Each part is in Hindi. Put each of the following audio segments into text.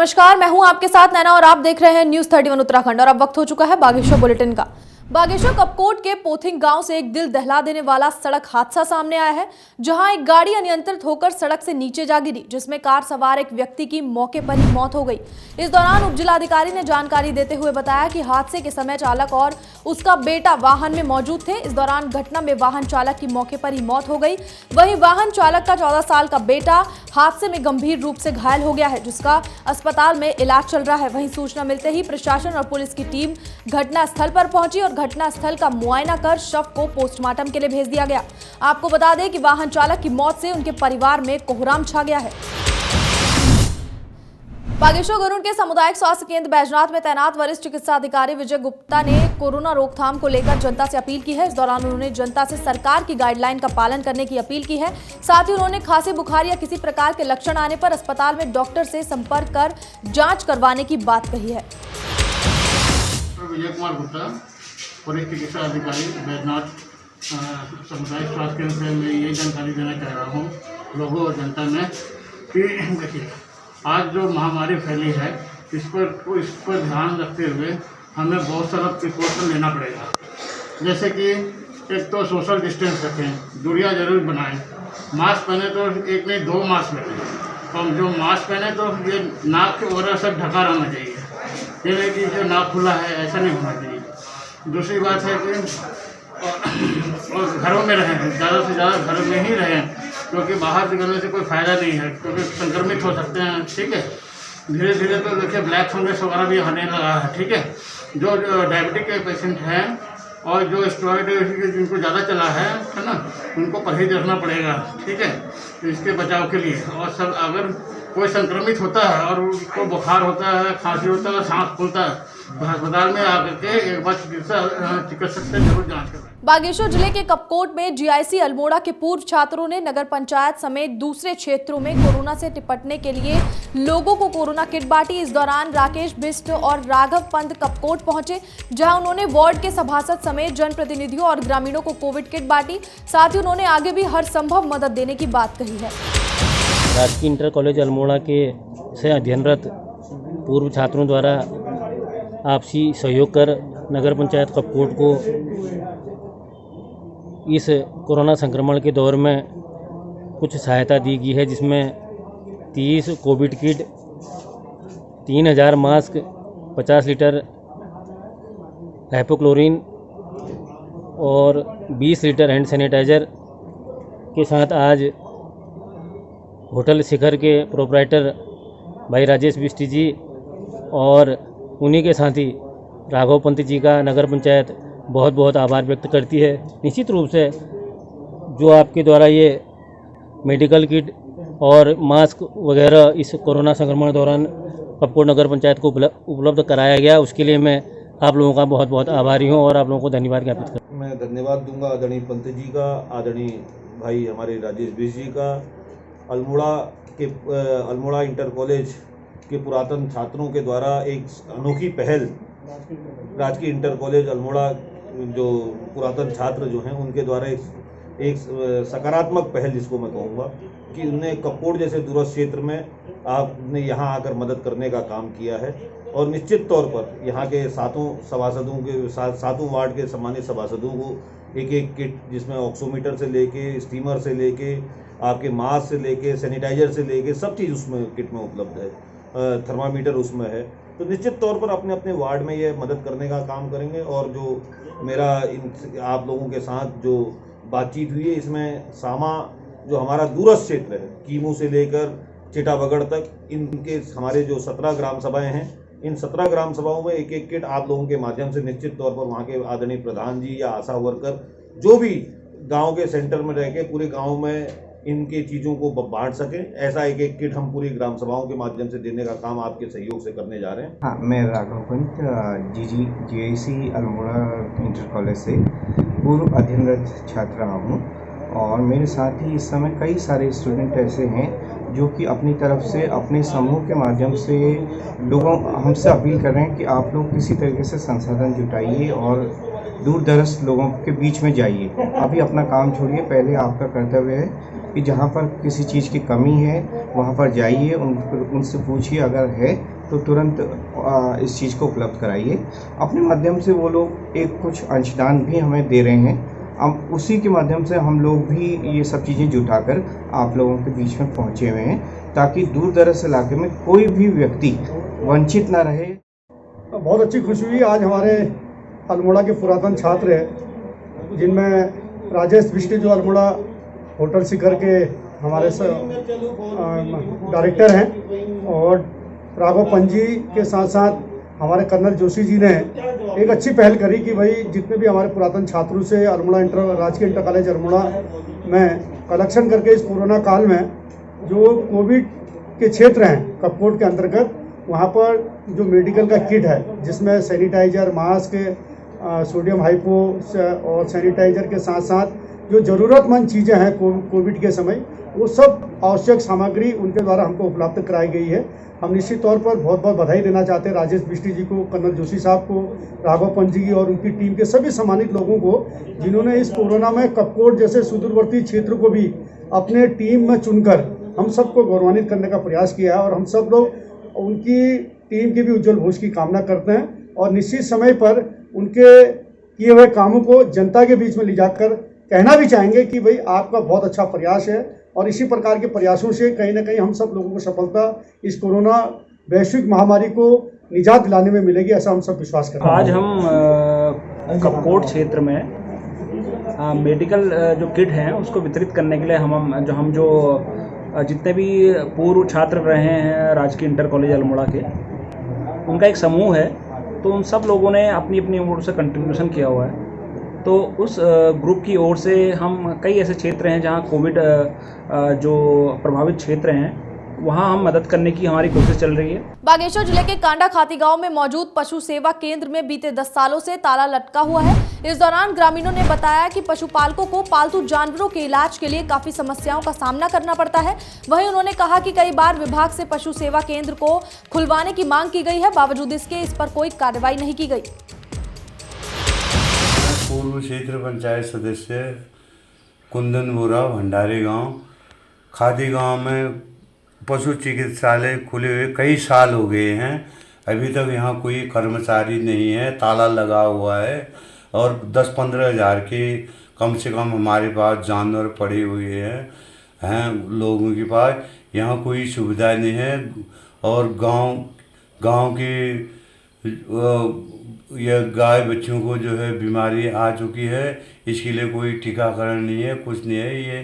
नमस्कार, मैं हूं आपके साथ नैना और आप देख रहे हैं न्यूज 31 उत्तराखंड। और अब वक्त हो चुका है बागेश्वर बुलेटिन का। बागेश्वर कपकोट के पोथिंग गांव से एक दिल दहला देने वाला सड़क हादसा सामने आया है, जहां एक गाड़ी अनियंत्रित होकर सड़क से नीचे जा गिरी, जिसमें कार सवार एक व्यक्ति की मौके पर ही मौत हो गई। इस दौरान उपजिलाधिकारी ने जानकारी देते हुए बताया कि हादसे के समय चालक और उसका बेटा वाहन में मौजूद थे। इस दौरान घटना में वाहन चालक की मौके पर ही मौत हो गई। वहीं वाहन चालक का 14 साल का बेटा हादसे में गंभीर रूप से घायल हो गया है, जिसका अस्पताल में इलाज चल रहा है। वहीं सूचना मिलते ही प्रशासन और पुलिस की टीम घटनास्थल पर पहुंची और घटनास्थल का मुआयना कर शव को पोस्टमार्टम के लिए भेज दिया गया। आपको बता दें कि वाहन चालक की मौत से उनके परिवार में कोहराम छा गया है। बागेश्वर गरुड़ के सामुदायिक स्वास्थ्य केंद्र बैजनाथ में तैनात वरिष्ठ चिकित्सा अधिकारी विजय गुप्ता ने कोरोना रोकथाम को लेकर जनता से अपील की है। इस दौरान उन्होंने जनता से सरकार की गाइडलाइन का पालन करने की अपील की है। साथ ही उन्होंने खांसी, बुखार या किसी प्रकार के लक्षण आने पर अस्पताल में डॉक्टर से संपर्क कर जांच करवाने की बात कही है। विजय कुमार गुप्ता, वरिष्ठ चिकित्सा अधिकारी बैजनाथ सामुदायिक स्वास्थ्य केंद्र से मैं ये जानकारी देना चाह रहा हूँ लोगों और जनता में कि देखिए, आज जो महामारी फैली है इस पर ध्यान रखते हुए हमें बहुत सारा प्रिकॉशन लेना पड़ेगा। जैसे कि एक तो सोशल डिस्टेंस रखें, दूरियां जरूर बनाएं, मास्क पहने तो एक नहीं 2 मास्क पहने, और जो मास्क पहने तो ये नाक के वगैरह सब ढका रहना चाहिए, ये नहीं कि जो नाक खुला है ऐसा नहीं होना चाहिए। दूसरी बात है कि घरों में रहें, ज़्यादा से ज़्यादा घर में ही रहें, क्योंकि बाहर निकलने से कोई फ़ायदा नहीं है, क्योंकि संक्रमित हो सकते हैं। ठीक है, धीरे धीरे तो देखिए ब्लैक फंगस वगैरह भी आने लगा है। ठीक है, जो डायबिटिक के पेशेंट हैं और जो स्टेरॉइड जिनको ज़्यादा चला है ना, उनको परहेज रखना पड़ेगा। ठीक है, तो इसके बचाव के लिए। और सब अगर कोई संक्रमित होता है और उसको बुखार होता है, खांसी होता है, सांस फूलता है, तो अस्पताल में आकर के एक बार चिकित्सक से जरूर जांच करवाएं। बागेश्वर जिले के कपकोट में जीआईसी अल्मोड़ा के पूर्व छात्रों ने नगर पंचायत समेत दूसरे क्षेत्रों में कोरोना से निपटने के लिए लोगों को कोरोना किट बांटी। इस दौरान राकेश बिष्ट और राघव पंत कपकोट पहुंचे, जहां उन्होंने वार्ड के सभासद समेत जनप्रतिनिधियों और ग्रामीणों को कोविड किट बांटी। साथ ही उन्होंने आगे भी हर संभव मदद देने की बात कही है। राजकीय इंटर कॉलेज अल्मोड़ा के से अध्ययनरत पूर्व छात्रों द्वारा आपसी सहयोग कर नगर पंचायत कपकोट को इस कोरोना संक्रमण के दौर में कुछ सहायता दी गई है, जिसमें 30 कोविड किट, 3000 मास्क, 50 लीटर हाइपोक्लोरिन और 20 लीटर हैंड सैनिटाइज़र के साथ आज होटल शिखर के प्रोपराइटर भाई राजेश बिष्ट जी और उन्हीं के साथ ही राघव पंत जी का नगर पंचायत बहुत बहुत आभार व्यक्त करती है। निश्चित रूप से जो आपके द्वारा ये मेडिकल किट और मास्क वगैरह इस कोरोना संक्रमण दौरान कपकोट नगर पंचायत को उपलब्ध कराया गया, उसके लिए मैं आप लोगों का बहुत बहुत आभारी हूँ और आप लोगों को धन्यवाद ज्ञापित करता हूँ। मैं धन्यवाद दूंगा आदरणीय पंत जी का, आदरणीय भाई हमारे राजेश बिष्ट जी का, अल्मोड़ा इंटर कॉलेज के पुरातन छात्रों के द्वारा एक अनोखी पहल, राजकीय इंटर कॉलेज अल्मोड़ा जो पुरातन छात्र जो हैं उनके द्वारा एक सकारात्मक पहल जिसको मैं कहूँगा कि उन्हें कपकोट जैसे दूरस्थ क्षेत्र में आपने यहाँ आकर मदद करने का काम किया है। और निश्चित तौर पर यहाँ के सातों वार्ड के सम्मानित सभासदों को एक किट, जिसमें ऑक्सीमीटर से लेके, स्टीमर से लेके, आपके मास्क से लेके, सैनिटाइजर से लेके सब चीज़ उसमें किट में उपलब्ध है, थर्मामीटर उसमें है। तो निश्चित तौर पर अपने अपने वार्ड में ये मदद करने का काम करेंगे। और जो मेरा आप लोगों के साथ जो बातचीत हुई है, इसमें सामा जो हमारा दूरस्थ क्षेत्र है, कीमू से लेकर चिटाबगढ़ तक, इनके हमारे जो 17 ग्राम सभाएँ हैं, इन 17 ग्राम सभाओं में एक एक किट आप लोगों के माध्यम से निश्चित तौर पर वहाँ के आदरणीय प्रधान जी या आशा वर्कर जो भी गाँव के सेंटर में रह के पूरे गाँव में इनके चीज़ों को बांट सकें, ऐसा एक एक किट हम पूरी ग्राम सभाओं के माध्यम से देने का काम आपके सहयोग से करने जा रहे हैं। हाँ, मैं Raghav Pant GIC Almora inter college से पूर्व अध्ययनरत छात्र हूँ और मेरे साथ ही इस समय कई सारे स्टूडेंट ऐसे हैं जो कि अपनी तरफ से अपने समूह के माध्यम से लोगों हमसे अपील कर रहे हैं कि आप लोग किसी तरीके से संसाधन जुटाइए और दूर दराज लोगों के बीच में जाइए। अभी अपना काम छोड़िए, पहले आपका कर्तव्य है कि जहाँ पर किसी चीज़ की कमी है वहाँ पर जाइए, उनसे पूछिए, अगर है तो तुरंत इस चीज़ को उपलब्ध कराइए। अपने माध्यम से वो लोग एक कुछ अंशदान भी हमें दे रहे हैं, अब उसी के माध्यम से हम लोग भी ये सब चीज़ें जुटाकर आप लोगों के बीच में पहुँचे हुए हैं, ताकि दूर दराज इलाके में कोई भी व्यक्ति वंचित ना रहे। बहुत अच्छी खुशी हुई। आज हमारे अल्मोड़ा के पुरातन छात्र हैं, जिनमें राजेश बिष्टी जो अल्मोड़ा होटल शिखर के हमारे डायरेक्टर हैं, और राघव पंजी के साथ साथ हमारे कर्नल जोशी जी ने एक अच्छी पहल करी कि भाई जितने भी हमारे पुरातन छात्रों से अल्मोड़ा राजकीय इंटर कॉलेज अल्मोड़ा में कलेक्शन करके इस कोरोना काल में जो कोविड के क्षेत्र हैं कपकोट के अंतर्गत, वहाँ पर जो मेडिकल का किट है जिसमें सैनिटाइजर, मास्क, सोडियम हाइपो और सैनिटाइजर के साथ साथ जो ज़रूरतमंद चीज़ें हैं कोविड के समय, वो सब आवश्यक सामग्री उनके द्वारा हमको उपलब्ध कराई गई है। हम निश्चित तौर पर बहुत बहुत बधाई देना चाहते हैं राजेश बिष्टी जी को, कर्नल जोशी साहब को, राघव पंजी जी और उनकी टीम के सभी सम्मानित लोगों को, जिन्होंने इस कोरोना में कपकोट जैसे सुदूरवर्ती क्षेत्र को भी अपने टीम में चुनकर हम सबको गौरवान्वित करने का प्रयास किया है। और हम सब लोग उनकी टीम की भी उज्जवल भविष्य की कामना करते हैं और निश्चित समय पर उनके किए हुए कामों को जनता के बीच में ले जाकर कहना भी चाहेंगे कि भाई आपका बहुत अच्छा प्रयास है, और इसी प्रकार के प्रयासों से कहीं ना कहीं हम सब लोगों को सफलता इस कोरोना वैश्विक महामारी को निजात दिलाने में मिलेगी, ऐसा हम सब विश्वास करते हैं। आज हम कपकोट क्षेत्र में मेडिकल जो किट हैं उसको वितरित करने के लिए हम जो जितने भी पूर्व छात्र रहे हैं राजकीय इंटर कॉलेज अल्मोड़ा के, उनका एक समूह है, तो उन सब लोगों ने अपनी अपनी ओर से कंट्रीब्यूशन किया हुआ है। तो उस ग्रुप की ओर से हम कई ऐसे क्षेत्र हैं जहां कोविड जो प्रभावित क्षेत्र हैं वहां हम मदद करने की हमारी कोशिश चल रही है। बागेश्वर जिले के कांडा खाती गांव में मौजूद पशु सेवा केंद्र में बीते 10 सालों से ताला लटका हुआ है। इस दौरान ग्रामीणों ने बताया कि पशुपालकों को पालतू जानवरों के इलाज के लिए काफी समस्याओं का सामना करना पड़ता है। वहीं उन्होंने कहा कि कई बार विभाग से पशु सेवा केंद्र को खुलवाने की मांग की गई है, बावजूद इसके इस पर कोई कार्रवाई नहीं की गई। पूर्व क्षेत्र पंचायत सदस्य कुंदन बोरा, भंडारी गांव। खादी गांव में पशु चिकित्सालय खुले हुए कई साल हो गए हैं, अभी तक यहाँ कोई कर्मचारी नहीं है, ताला लगा हुआ है और 10-15 हज़ार के कम से कम हमारे पास जानवर पड़े हुए हैं लोगों के पास। यहाँ कोई सुविधा नहीं है और गांव के यह गाय बच्चों को जो है बीमारी आ चुकी है, इसके लिए कोई टीकाकरण नहीं है, कुछ नहीं है। ये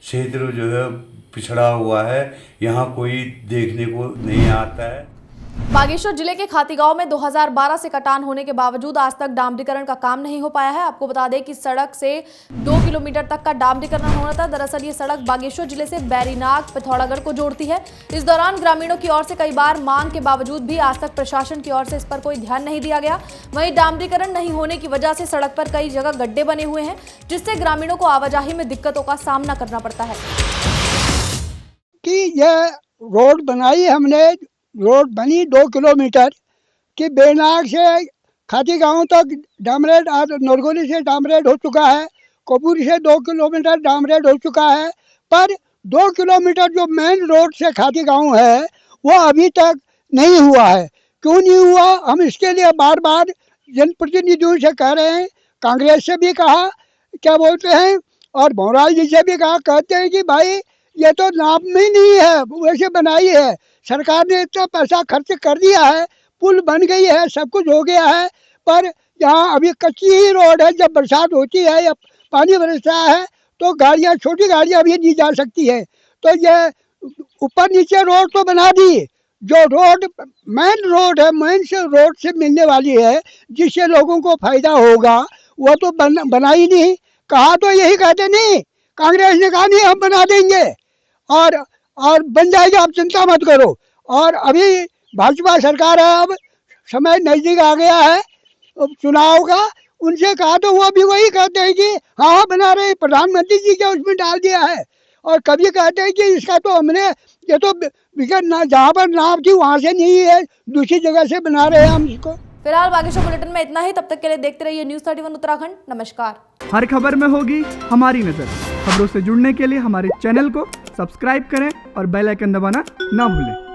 क्षेत्र जो है पिछड़ा हुआ है, यहाँ कोई देखने को नहीं आता है। बागेश्वर जिले के खातीगांव में 2012 से कटान होने के बावजूद आज तक डामरीकरण का काम नहीं हो पाया है। आपको बता दें कि सड़क से 2 किलोमीटर तक का डामरीकरण होना था। दरअसल ये सड़क बागेश्वर जिले से बैरीनाग पिथौरागढ़ को जोड़ती है। इस दौरान ग्रामीणों की ओर से कई बार मांग के बावजूद भी आज तक प्रशासन की ओर से इस पर कोई ध्यान नहीं दिया गया। वहीं डामरीकरण नहीं होने की वजह से सड़क पर कई जगह गड्ढे बने हुए हैं, जिससे ग्रामीणों को आवाजाही में दिक्कतों का सामना करना पड़ता है। कि यह रोड बनाई हमने, रोड बनी 2 किलोमीटर कि बेनाग से खाती गांव तक डामरेड, नरगोली से डामरेड हो चुका है, कपूर से 2 किलोमीटर डामरेड हो चुका है, पर 2 किलोमीटर जो मेन रोड से खाती गांव है वो अभी तक नहीं हुआ है। क्यों नहीं हुआ, हम इसके लिए बार बार जनप्रतिनिधियों से कह रहे हैं, कांग्रेस से भी कहा, क्या बोलते हैं, और भंवराल जी से भी कहा, कहते हैं कि भाई ये तो नाप में ही नहीं है, वैसे बनाई है सरकार ने, इतना पैसा खर्च कर दिया है, पुल बन गई है, सब कुछ हो गया है, पर यहाँ अभी कच्ची ही रोड है। जब बरसात होती है या पानी बरसता है तो गाड़ियाँ, छोटी गाड़ियाँ भी नहीं जा सकती है। तो ये ऊपर नीचे रोड तो बना दी, जो रोड मेन रोड है, मेन से रोड से मिलने वाली है, जिससे लोगों को फायदा होगा, वो तो बना ही नहीं। कहा तो यही कहते नहीं, कांग्रेस ने कहा नहीं हम बना देंगे और बन जाएगा, आप चिंता मत करो। और अभी भाजपा सरकार है, अब समय नजदीक आ गया है चुनाव का, उनसे कहा तो वो भी वही कहते हैं कि हाँ बना रहे, प्रधानमंत्री जी के उसमें डाल दिया है। और कभी कहते हैं कि इसका तो हमने, ये तो जहाँ पर नाव थी वहाँ से नहीं है, दूसरी जगह से बना रहे हैं हम इसको। फिलहाल बागेश्वर बुलेटिन में इतना ही। तब तक के लिए देखते रहिए न्यूज़ 31 उत्तराखंड। नमस्कार। हर खबर में होगी हमारी नजर। खबरों से जुड़ने के लिए हमारे चैनल को सब्सक्राइब करें और बेल आइकन दबाना ना भूलें।